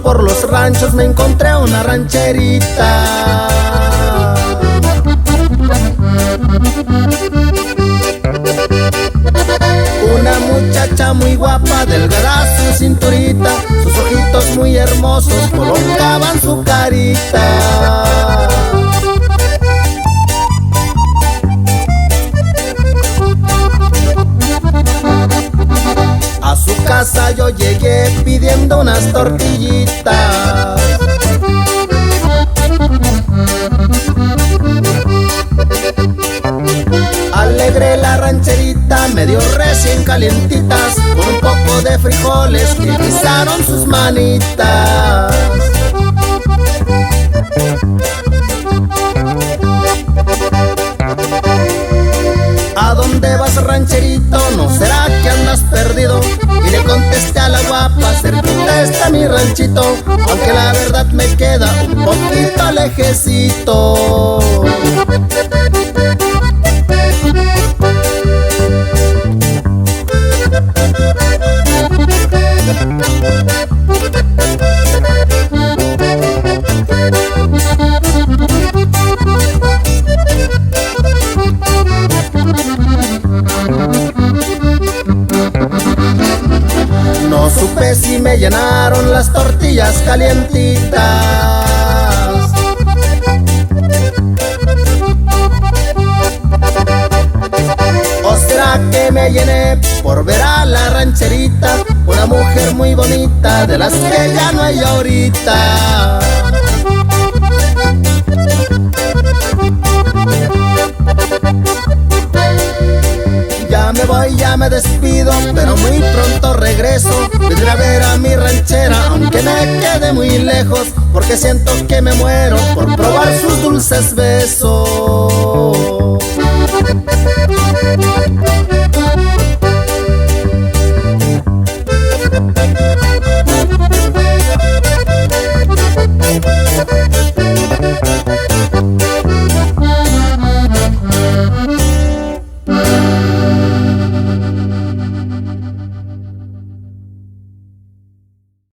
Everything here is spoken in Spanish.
por los ranchos me encontré una rancherita. Una muchacha muy guapa, delgada su cinturita, sus ojitos muy hermosos colocaban su carita. A su casa yo llegué pidiendo unas tortillitas. Alegre la rancherita me dio recién calientitas, con un poco de frijoles que guisaron sus manitas. ¿A dónde vas, rancherito? ¿No será que andas perdido? Y le contesté a la guapa, cerquita está mi ranchito, aunque la verdad me queda un poquito lejecito. No supe si me llenaron las tortillas calientitas, o será que me llené por ver a la rancherita, una mujer muy bonita de las que ya no hay ahorita. Ya me voy, ya me despido, pero muy pronto regreso. Vendré a ver a mi ranchera, aunque me quede muy lejos, porque siento que me muero por probar sus dulces besos.